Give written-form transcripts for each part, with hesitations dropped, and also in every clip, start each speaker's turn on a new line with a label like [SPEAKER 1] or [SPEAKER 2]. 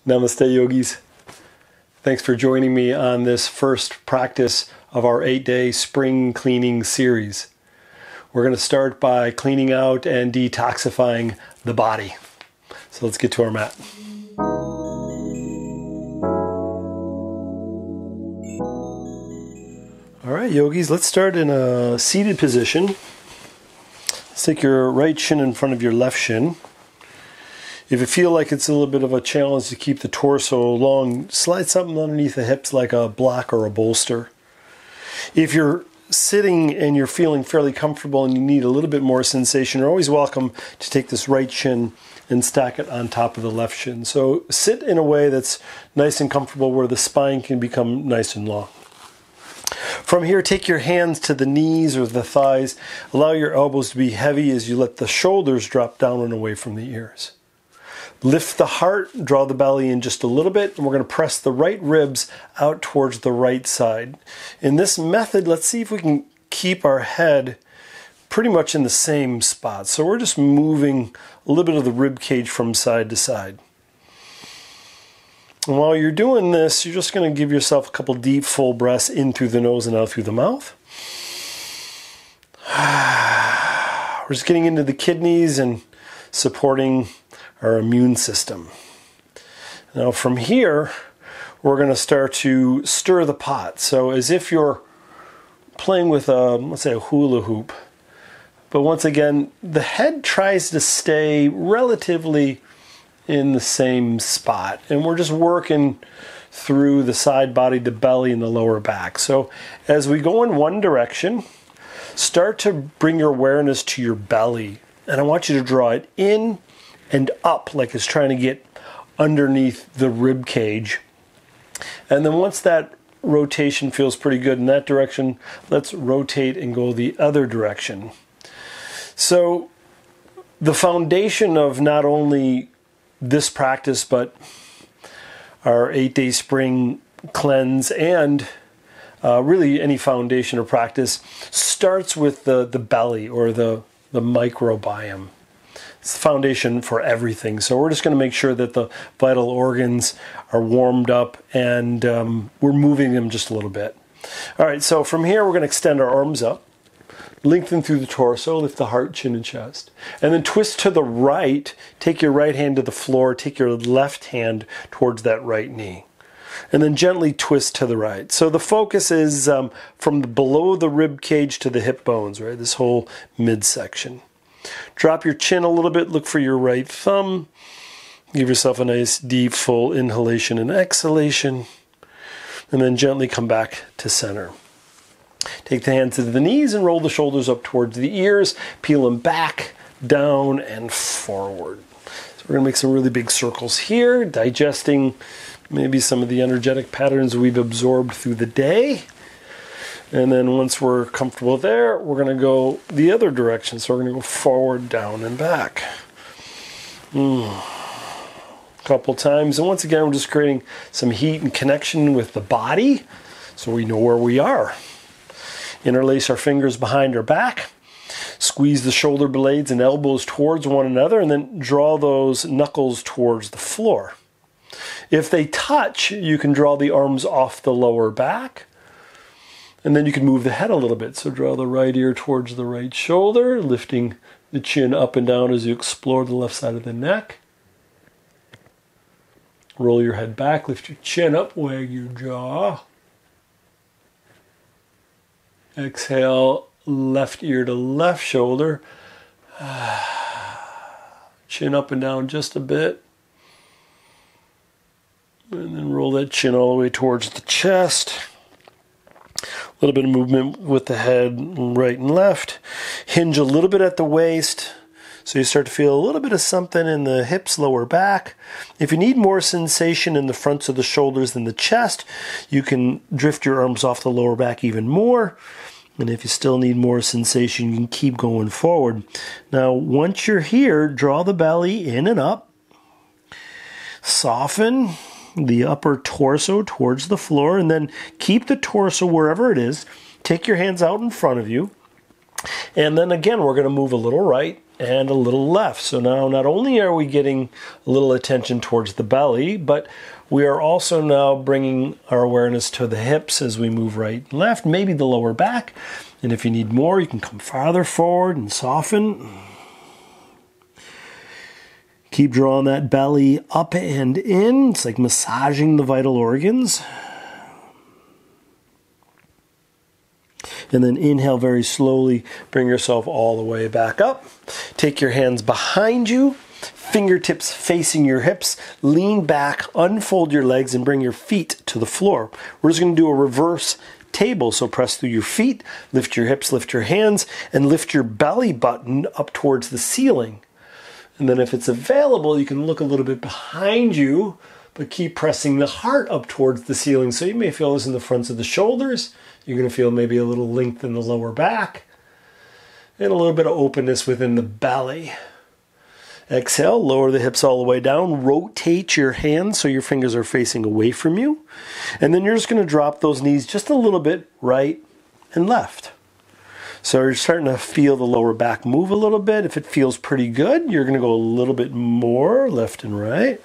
[SPEAKER 1] Namaste, yogis. Thanks for joining me on this first practice of our 8-day spring cleaning series. We're going to start by cleaning out and detoxifying the body. So let's get to our mat. All right, yogis, let's start in a seated position. Let's take your right shin in front of your left shin. If you feel like it's a little bit of a challenge to keep the torso long, slide something underneath the hips like a block or a bolster. If you're sitting and you're feeling fairly comfortable and you need a little bit more sensation, you're always welcome to take this right shin and stack it on top of the left shin. So sit in a way that's nice and comfortable where the spine can become nice and long. From here, take your hands to the knees or the thighs. Allow your elbows to be heavy as you let the shoulders drop down and away from the ears. Lift the heart, draw the belly in just a little bit, and we're going to press the right ribs out towards the right side. In this method, let's see if we can keep our head pretty much in the same spot. So we're just moving a little bit of the rib cage from side to side. And while you're doing this, you're just going to give yourself a couple deep, full breaths in through the nose and out through the mouth. We're just getting into the kidneys and supporting our immune system. Now from here, we're going to start to stir the pot. So as if you're playing with let's say a hula hoop. But once again, the head tries to stay relatively in the same spot. And we're just working through the side body, the belly, and the lower back. So as we go in one direction, start to bring your awareness to your belly. And I want you to draw it in and up like it's trying to get underneath the rib cage. And then once that rotation feels pretty good in that direction, let's rotate and go the other direction. So the foundation of not only this practice, but our 8-day spring cleanse and really any foundation or practice starts with the belly or the microbiome. It's the foundation for everything. So we're just going to make sure that the vital organs are warmed up and we're moving them just a little bit. All right, so from here we're going to extend our arms up, lengthen through the torso, lift the heart, chin, and chest. And then twist to the right, take your right hand to the floor, take your left hand towards that right knee. And then gently twist to the right. So the focus is from below the rib cage to the hip bones, right? This whole midsection. Drop your chin a little bit, look for your right thumb. Give yourself a nice deep full inhalation and exhalation. And then gently come back to center. Take the hands to the knees and roll the shoulders up towards the ears. Peel them back, down, and forward. So we're going to make some really big circles here, digesting maybe some of the energetic patterns we've absorbed through the day. And then once we're comfortable there, we're going to go the other direction. So we're going to go forward, down, and back. A couple times. And once again, we're just creating some heat and connection with the body so we know where we are. Interlace our fingers behind our back. Squeeze the shoulder blades and elbows towards one another, and then draw those knuckles towards the floor. If they touch, you can draw the arms off the lower back. And then you can move the head a little bit. So draw the right ear towards the right shoulder, lifting the chin up and down as you explore the left side of the neck. Roll your head back, lift your chin up, wag your jaw. Exhale, left ear to left shoulder. Chin up and down just a bit. And then roll that chin all the way towards the chest. A little bit of movement with the head right and left. Hinge a little bit at the waist. So you start to feel a little bit of something in the hips, lower back. If you need more sensation in the fronts of the shoulders than the chest, you can drift your arms off the lower back even more. And if you still need more sensation, you can keep going forward. Now, once you're here, draw the belly in and up. Soften the upper torso towards the floor, and then keep the torso wherever it is. Take your hands out in front of you. And then again, we're going to move a little right, and a little left. So now not only are we getting a little attention towards the belly, but we are also now bringing our awareness to the hips as we move right and left, maybe the lower back. And if you need more, you can come farther forward and soften. Keep drawing that belly up and in. It's like massaging the vital organs. And then inhale very slowly, bring yourself all the way back up. Take your hands behind you, fingertips facing your hips, lean back, unfold your legs, and bring your feet to the floor. We're just going to do a reverse table. So press through your feet, lift your hips, lift your hands, and lift your belly button up towards the ceiling. And then if it's available, you can look a little bit behind you, but keep pressing the heart up towards the ceiling. So you may feel this in the fronts of the shoulders. You're going to feel maybe a little length in the lower back and a little bit of openness within the belly. Exhale, lower the hips all the way down. Rotate your hands so your fingers are facing away from you. And then you're just going to drop those knees just a little bit right and left. So you're starting to feel the lower back move a little bit. If it feels pretty good, you're going to go a little bit more left and right.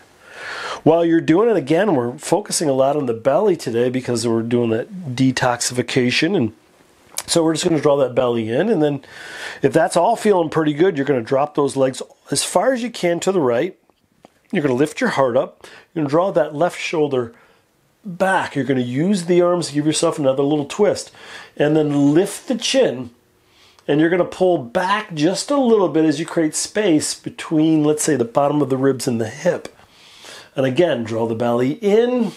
[SPEAKER 1] While you're doing it, again, we're focusing a lot on the belly today because we're doing that detoxification. And so we're just going to draw that belly in. And then if that's all feeling pretty good, you're going to drop those legs as far as you can to the right. You're going to lift your heart up. You're going to draw that left shoulder back. You're going to use the arms to give yourself another little twist. And then lift the chin. And you're going to pull back just a little bit as you create space between, let's say, the bottom of the ribs and the hip. And again, draw the belly in,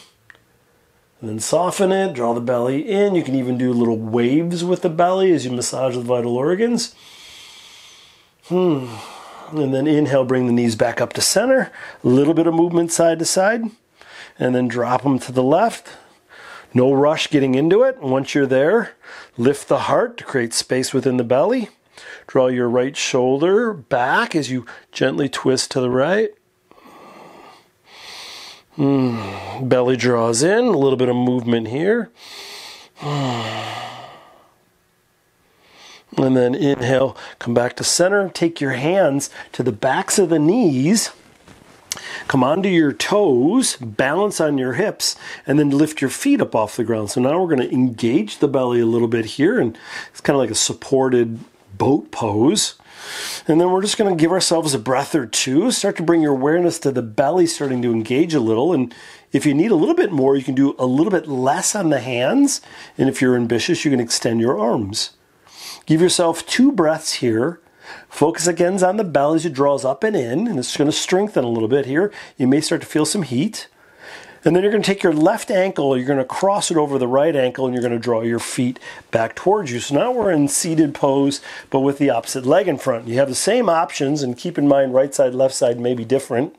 [SPEAKER 1] and then soften it, draw the belly in. You can even do little waves with the belly as you massage the vital organs. And then inhale, bring the knees back up to center. A little bit of movement side to side. And then drop them to the left. No rush getting into it. Once you're there, lift the heart to create space within the belly. Draw your right shoulder back as you gently twist to the right. Belly draws in, a little bit of movement here. And then inhale, come back to center. Take your hands to the backs of the knees. Come onto your toes, balance on your hips, and then lift your feet up off the ground. So now we're going to engage the belly a little bit here, and it's kind of like a supported boat pose. And then we're just going to give ourselves a breath or two. Start to bring your awareness to the belly starting to engage a little. And if you need a little bit more, you can do a little bit less on the hands. And if you're ambitious, you can extend your arms. Give yourself 2 breaths here. Focus again on the belly as it draws up and in. And it's going to strengthen a little bit here. You may start to feel some heat. And then you're going to take your left ankle, you're going to cross it over the right ankle, and you're going to draw your feet back towards you. So now we're in seated pose, but with the opposite leg in front. You have the same options, and keep in mind right side, left side may be different.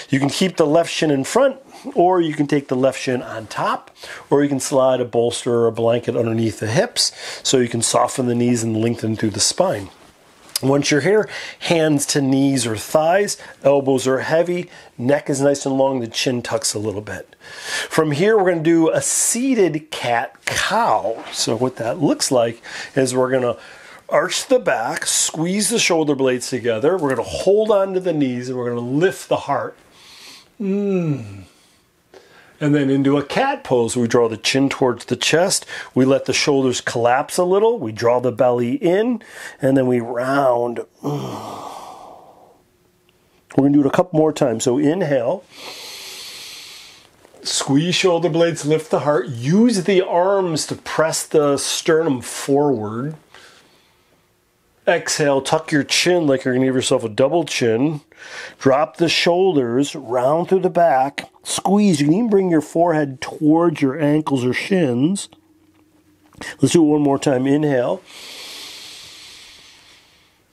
[SPEAKER 1] You can keep the left shin in front, or you can take the left shin on top, or you can slide a bolster or a blanket underneath the hips so you can soften the knees and lengthen through the spine. Once you're here, hands to knees or thighs, elbows are heavy, neck is nice and long, the chin tucks a little bit. From here, we're going to do a seated cat-cow. So what that looks like is we're going to arch the back, squeeze the shoulder blades together, we're going to hold on to the knees, and we're going to lift the heart. And then into a cat pose, we draw the chin towards the chest. We let the shoulders collapse a little. We draw the belly in, and then we round. We're going to do it a couple more times. So inhale. Squeeze shoulder blades, lift the heart. Use the arms to press the sternum forward. Exhale, tuck your chin like you're going to give yourself a double chin. Drop the shoulders, round through the back. Squeeze. You can even bring your forehead towards your ankles or shins. Let's do it one more time. Inhale.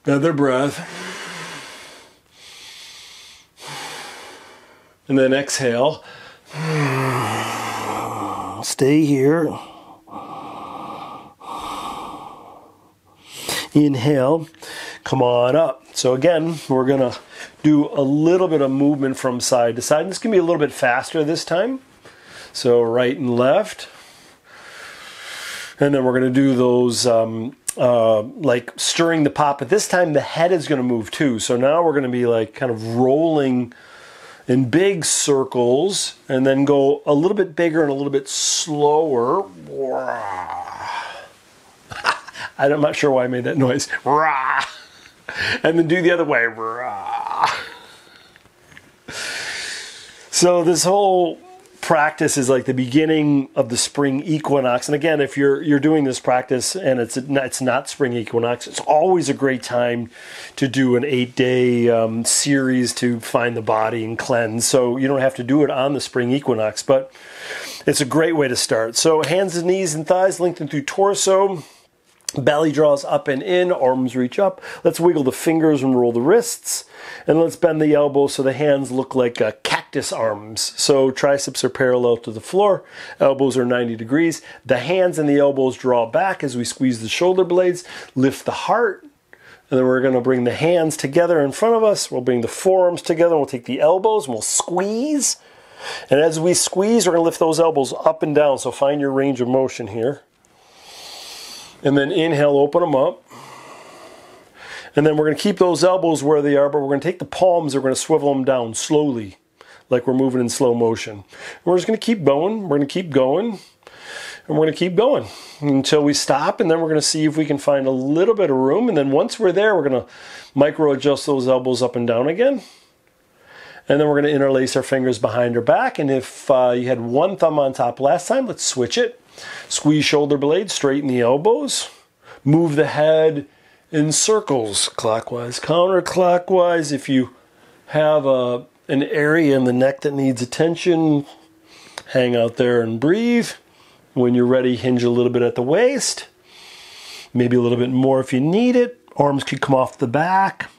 [SPEAKER 1] Another breath. And then exhale. Stay here. Inhale, come on up. So again, we're going to do a little bit of movement from side to side. And this can be a little bit faster this time. So right and left. And then we're going to do those like stirring the pot, but this time the head is going to move too. So now we're going to be like kind of rolling in big circles and then go a little bit bigger and a little bit slower. I'm not sure why I made that noise. And then do the other way. So this whole practice is like the beginning of the spring equinox. And again, if you're doing this practice and it's not spring equinox, it's always a great time to do an 8-day series to find the body and cleanse. So you don't have to do it on the spring equinox, but it's a great way to start. So hands and knees and thighs lengthen through torso. Belly draws up and in, arms reach up. Let's wiggle the fingers and roll the wrists. And let's bend the elbows so the hands look like cactus arms. So triceps are parallel to the floor, elbows are 90 degrees. The hands and the elbows draw back as we squeeze the shoulder blades, lift the heart. And then we're going to bring the hands together in front of us. We'll bring the forearms together. We'll take the elbows and we'll squeeze. And as we squeeze, we're going to lift those elbows up and down. So find your range of motion here. And then inhale, open them up. And then we're going to keep those elbows where they are, but we're going to take the palms, we're going to swivel them down slowly, like we're moving in slow motion. And we're just going to keep going, we're going to keep going, and we're going to keep going until we stop, and then we're going to see if we can find a little bit of room. And then once we're there, we're going to micro-adjust those elbows up and down again. And then we're going to interlace our fingers behind our back. And if you had one thumb on top last time, let's switch it. Squeeze shoulder blades, straighten the elbows, move the head in circles, clockwise, counterclockwise. If you have an area in the neck that needs attention, hang out there and breathe. When you're ready, hinge a little bit at the waist, maybe a little bit more if you need it. Arms could come off the back.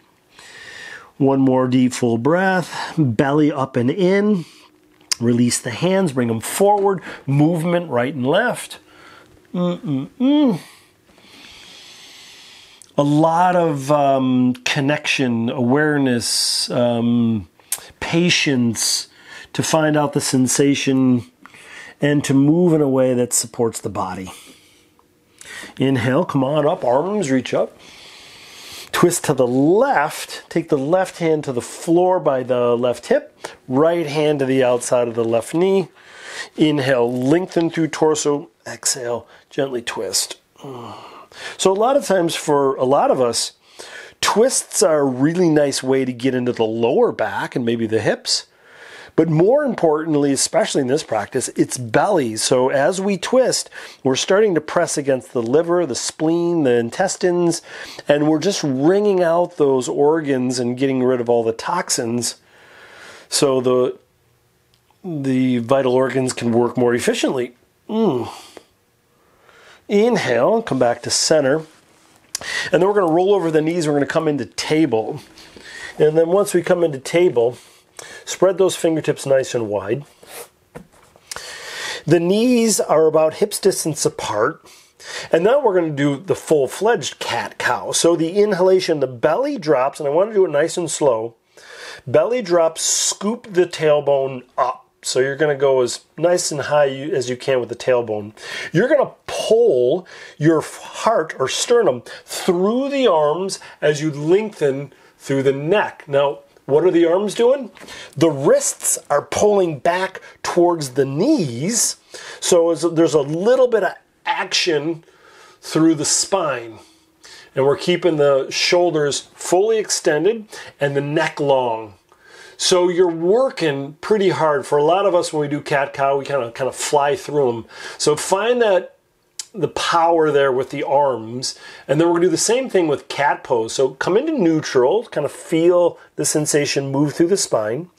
[SPEAKER 1] One more deep, full breath, belly up and in. Release the hands, bring them forward, movement right and left. A lot of connection, awareness, patience to find out the sensation and to move in a way that supports the body. Inhale, come on up, arms reach up. Twist to the left, take the left hand to the floor by the left hip, right hand to the outside of the left knee. Inhale, lengthen through torso, exhale, gently twist. So a lot of times for a lot of us, twists are a really nice way to get into the lower back and maybe the hips. But more importantly, especially in this practice, it's belly. So as we twist, we're starting to press against the liver, the spleen, the intestines, and we're just wringing out those organs and getting rid of all the toxins so the vital organs can work more efficiently. Inhale, come back to center. And then we're going to roll over the knees. We're going to come into table. And then once we come into table, spread those fingertips nice and wide. The knees are about hips distance apart. And now we're going to do the full-fledged cat cow. So the inhalation, the belly drops, and I want to do it nice and slow. Belly drops, scoop the tailbone up. So you're going to go as nice and high as you can with the tailbone. You're going to pull your heart or sternum through the arms as you lengthen through the neck. Now, what are the arms doing? The wrists are pulling back towards the knees. So there's a little bit of action through the spine. And we're keeping the shoulders fully extended and the neck long. So you're working pretty hard. For a lot of us, when we do cat-cow, we kind of fly through them. So find the power there with the arms. And then we're going to do the same thing with cat pose. So come into neutral, kind of feel the sensation move through the spine.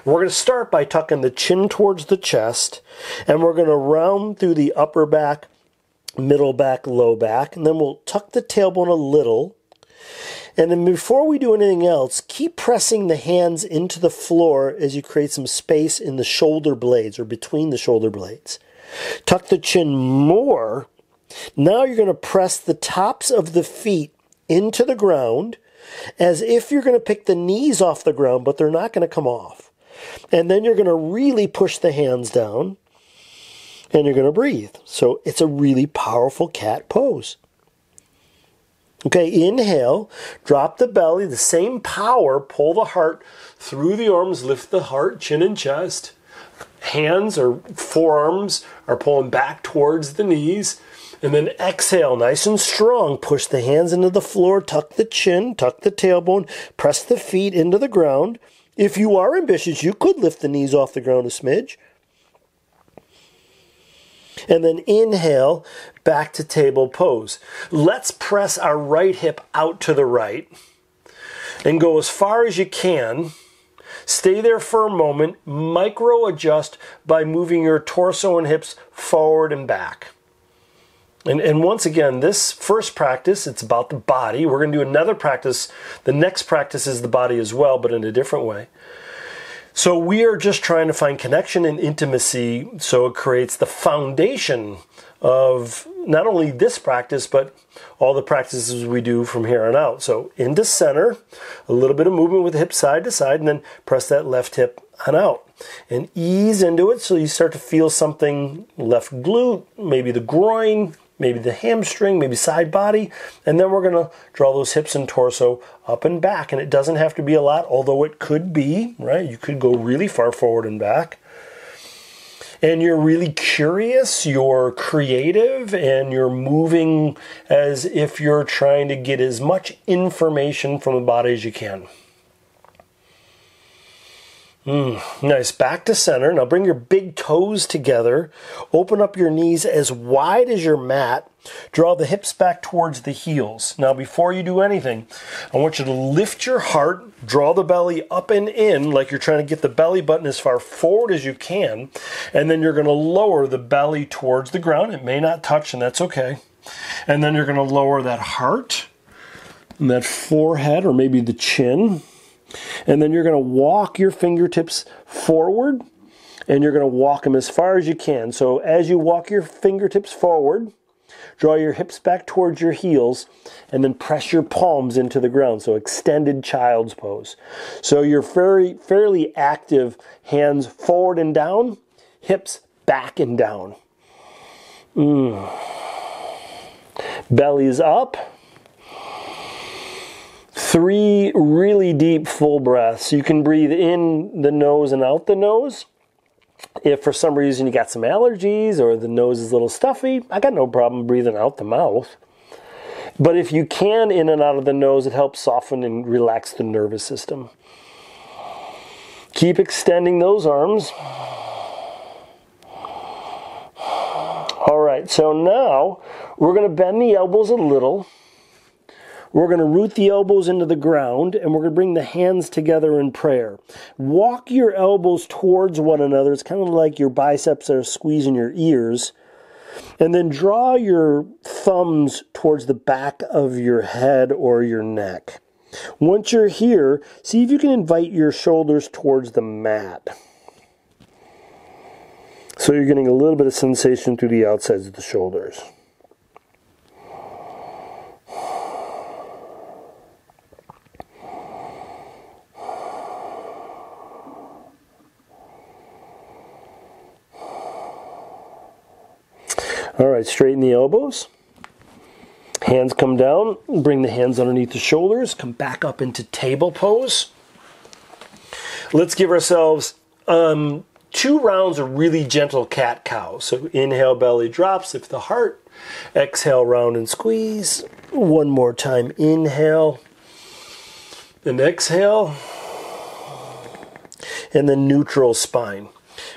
[SPEAKER 1] We're going to start by tucking the chin towards the chest. And we're going to round through the upper back, middle back, low back. And then we'll tuck the tailbone a little. And then before we do anything else, keep pressing the hands into the floor as you create some space in the shoulder blades or between the shoulder blades. Tuck the chin more. Now you're going to press the tops of the feet into the ground as if you're going to pick the knees off the ground, but they're not going to come off. And then you're going to really push the hands down and you're going to breathe. So it's a really powerful cat pose. Okay, inhale, drop the belly, the same power, pull the heart through the arms, lift the heart, chin and chest. Hands or forearms are pulling back towards the knees. And then exhale, nice and strong. Push the hands into the floor, tuck the chin, tuck the tailbone, press the feet into the ground. If you are ambitious, you could lift the knees off the ground a smidge. And then inhale, back to table pose. Let's press our right hip out to the right and go as far as you can. Stay there for a moment, micro adjust by moving your torso and hips forward and back. And once again, this first practice, it's about the body. We're going to do another practice. The next practice is the body as well, but in a different way. So we are just trying to find connection and intimacy so it creates the foundation of not only this practice, but all the practices we do from here on out. So into center, a little bit of movement with the hip side to side, and then press that left hip on out. And ease into it so you start to feel something left glute, maybe the groin, maybe the hamstring, maybe side body, and then we're going to draw those hips and torso up and back. And it doesn't have to be a lot, although it could be, right? You could go really far forward and back. And you're really curious, you're creative, and you're moving as if you're trying to get as much information from the body as you can. Nice. Back to center. Now bring your big toes together. Open up your knees as wide as your mat. Draw the hips back towards the heels. Now before you do anything, I want you to lift your heart, draw the belly up and in like you're trying to get the belly button as far forward as you can. And then you're going to lower the belly towards the ground. It may not touch, and that's okay. And then you're going to lower that heart and that forehead, or maybe the chin. And then you're going to walk your fingertips forward, and you're going to walk them as far as you can. So as you walk your fingertips forward, draw your hips back towards your heels, and then press your palms into the ground. So extended child's pose. So you're fairly active, hands forward and down, hips back and down. Belly's up. 3 really deep full breaths. You can breathe in the nose and out the nose. If for some reason you got some allergies or the nose is a little stuffy, I got no problem breathing out the mouth. But if you can in and out of the nose, it helps soften and relax the nervous system. Keep extending those arms. All right, so now we're going to bend the elbows a little. We're going to root the elbows into the ground, and we're going to bring the hands together in prayer. Walk your elbows towards one another. It's kind of like your biceps are squeezing your ears. And then draw your thumbs towards the back of your head or your neck. Once you're here, see if you can invite your shoulders towards the mat. So you're getting a little bit of sensation through the outsides of the shoulders. All right, straighten the elbows. Hands come down. Bring the hands underneath the shoulders. Come back up into table pose. Let's give ourselves 2 rounds of really gentle cat-cow. So inhale, belly drops, lift the heart. Exhale, round and squeeze. One more time, inhale. And exhale. And then neutral spine.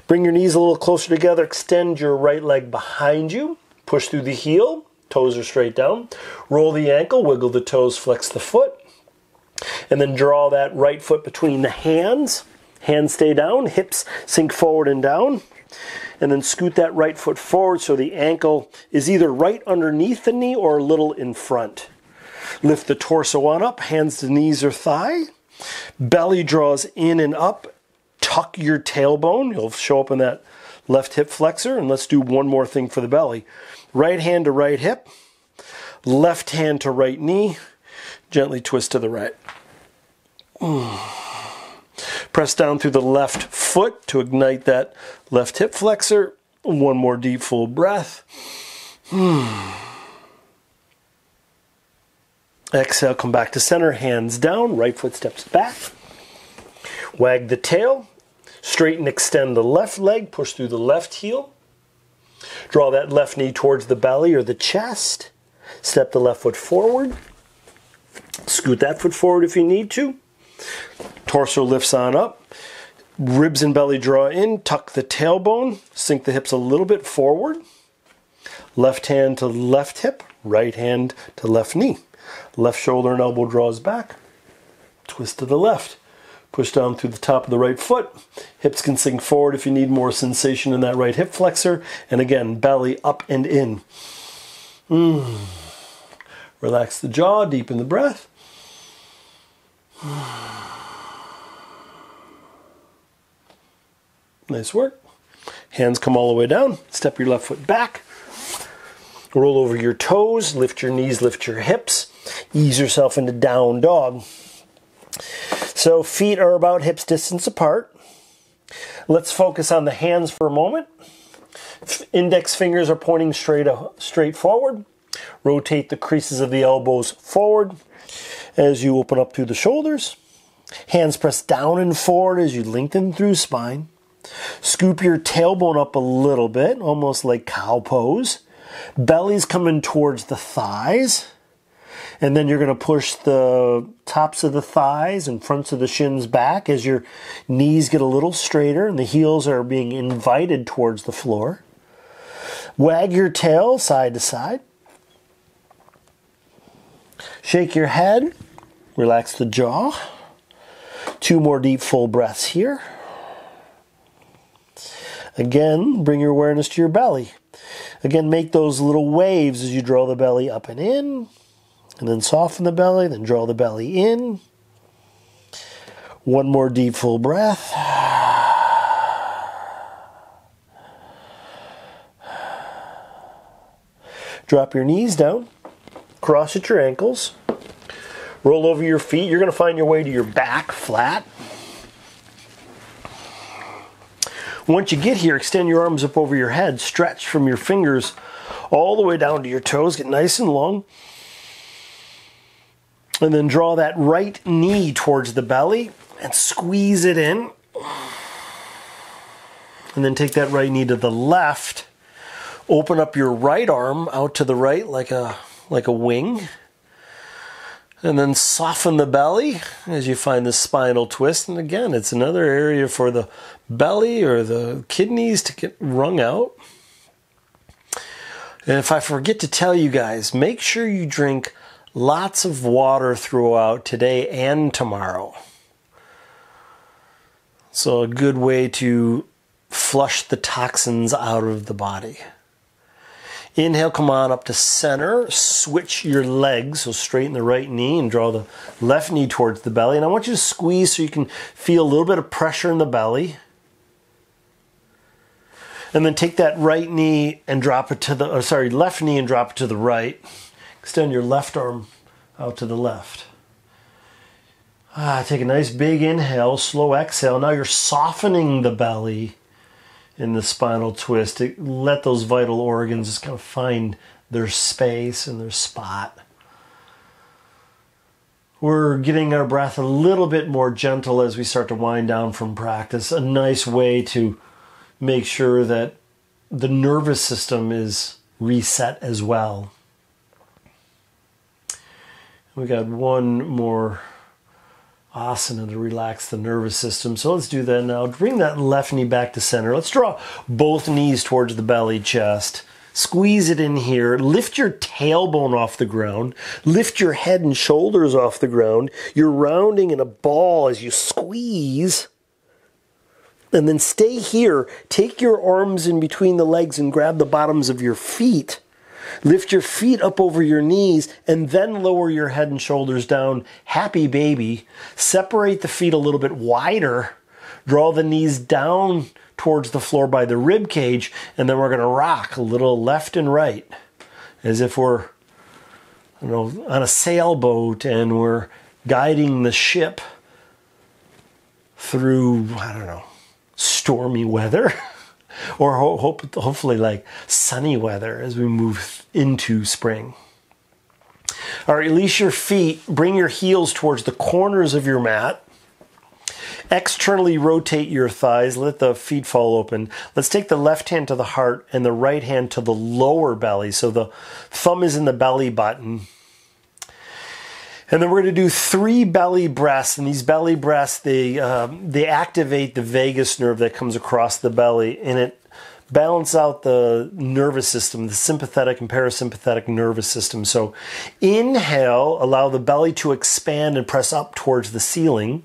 [SPEAKER 1] Bring your knees a little closer together. Extend your right leg behind you. Push through the heel. Toes are straight down. Roll the ankle. Wiggle the toes. Flex the foot. And then draw that right foot between the hands. Hands stay down. Hips sink forward and down. And then scoot that right foot forward so the ankle is either right underneath the knee or a little in front. Lift the torso on up. Hands to knees or thigh. Belly draws in and up. Tuck your tailbone. You'll show up in that left hip flexor. And let's do one more thing for the belly. Right hand to right hip. Left hand to right knee. Gently twist to the right. Press down through the left foot to ignite that left hip flexor. One more deep full breath. Exhale, come back to center, hands down, right foot steps back. Wag the tail, straighten, extend the left leg, push through the left heel. Draw that left knee towards the belly or the chest. Step the left foot forward. Scoot that foot forward if you need to. Torso lifts on up. Ribs and belly draw in. Tuck the tailbone. Sink the hips a little bit forward. Left hand to left hip. Right hand to left knee. Left shoulder and elbow draws back. Twist to the left. Push down through the top of the right foot. Hips can sink forward if you need more sensation in that right hip flexor. And again, belly up and in. Relax the jaw, deepen the breath. Nice work. Hands come all the way down. Step your left foot back. Roll over your toes. Lift your knees, lift your hips. Ease yourself into down dog. So feet are about hips distance apart. Let's focus on the hands for a moment. Index fingers are pointing straight forward. Rotate the creases of the elbows forward as you open up through the shoulders. Hands press down and forward as you lengthen through spine. Scoop your tailbone up a little bit, almost like cow pose. Belly's coming towards the thighs. And then you're going to push the tops of the thighs and fronts of the shins back as your knees get a little straighter and the heels are being invited towards the floor. Wag your tail side to side. Shake your head. Relax the jaw. 2 more deep full breaths here. Again, bring your awareness to your belly. Again, make those little waves as you draw the belly up and in. And then soften the belly, then draw the belly in. 1 more deep full breath. Drop your knees down. Cross at your ankles. Roll over your feet. You're going to find your way to your back flat. Once you get here, extend your arms up over your head. Stretch from your fingers all the way down to your toes. Get nice and long. And then draw that right knee towards the belly and squeeze it in. And then take that right knee to the left. Open up your right arm out to the right like a wing. And then soften the belly as you find the spinal twist. And again, it's another area for the belly or the kidneys to get wrung out. And if I forget to tell you guys, make sure you drink lots of water throughout today and tomorrow. So a good way to flush the toxins out of the body. Inhale, come on up to center. Switch your legs, so straighten the right knee and draw the left knee towards the belly. And I want you to squeeze so you can feel a little bit of pressure in the belly. And then take that right knee and drop it to the, left knee and drop it to the right. Extend your left arm out to the left. Take a nice big inhale, slow exhale. Now you're softening the belly in the spinal twist. Let those vital organs just kind of find their space and their spot. We're getting our breath a little bit more gentle as we start to wind down from practice. A nice way to make sure that the nervous system is reset as well. We got 1 more asana to relax the nervous system. So let's do that now. Bring that left knee back to center. Let's draw both knees towards the belly, chest. Squeeze it in here. Lift your tailbone off the ground. Lift your head and shoulders off the ground. You're rounding in a ball as you squeeze. And then stay here. Take your arms in between the legs and grab the bottoms of your feet. Lift your feet up over your knees and then lower your head and shoulders down. Happy baby. Separate the feet a little bit wider. Draw the knees down towards the floor by the rib cage, and then we're going to rock a little left and right as if we're on a sailboat and we're guiding the ship through, stormy weather. Or hopefully like sunny weather as we move into spring. All right, release your feet. Bring your heels towards the corners of your mat. Externally rotate your thighs. Let the feet fall open. Let's take the left hand to the heart and the right hand to the lower belly. So the thumb is in the belly button. And then we're going to do 3 belly breaths. And these belly breaths, they activate the vagus nerve that comes across the belly. And it balance out the nervous system, the sympathetic and parasympathetic nervous system. So inhale, allow the belly to expand and press up towards the ceiling.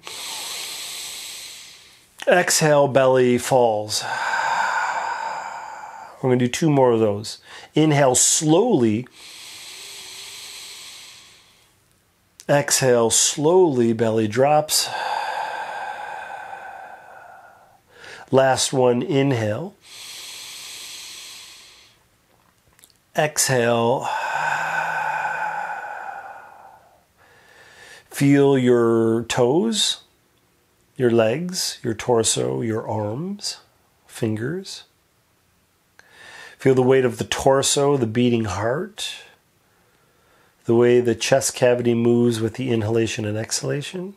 [SPEAKER 1] Exhale, belly falls. We're going to do 2 more of those. Inhale slowly. Exhale slowly, belly drops. Last one, inhale. Exhale. Feel your toes, your legs, your torso, your arms, fingers. Feel the weight of the torso, the beating heart, the way the chest cavity moves with the inhalation and exhalation.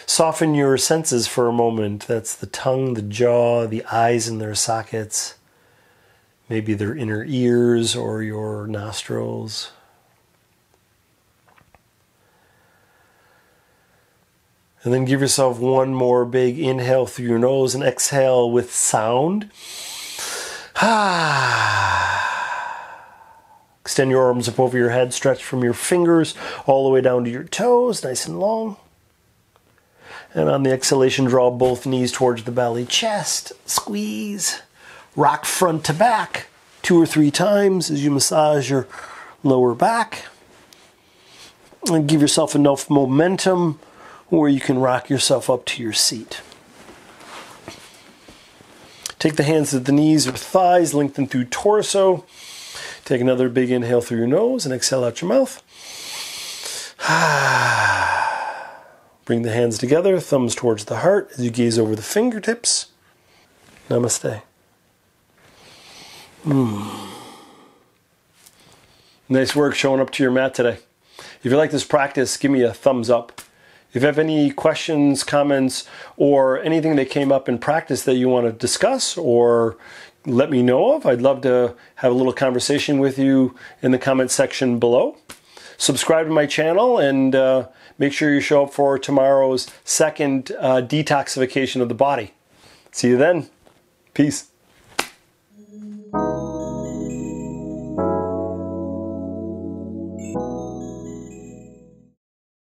[SPEAKER 1] Soften your senses for a moment. That's the tongue, the jaw, the eyes in their sockets. Maybe their inner ears or your nostrils. And then give yourself one more big inhale through your nose and exhale with sound. Extend your arms up over your head, stretch from your fingers all the way down to your toes, nice and long. And on the exhalation, draw both knees towards the belly, chest, squeeze. Rock front to back 2 or 3 times as you massage your lower back. And give yourself enough momentum where you can rock yourself up to your seat. Take the hands to the knees or thighs, lengthen through torso. Take another big inhale through your nose and exhale out your mouth. Bring the hands together, thumbs towards the heart as you gaze over the fingertips. Namaste. Nice work showing up to your mat today. If you like this practice, give me a thumbs up. If you have any questions, comments, or anything that came up in practice that you want to discuss or let me know of, I'd love to have a little conversation with you in the comment section below. Subscribe to my channel and make sure you show up for tomorrow's second detoxification of the body. See you then. Peace.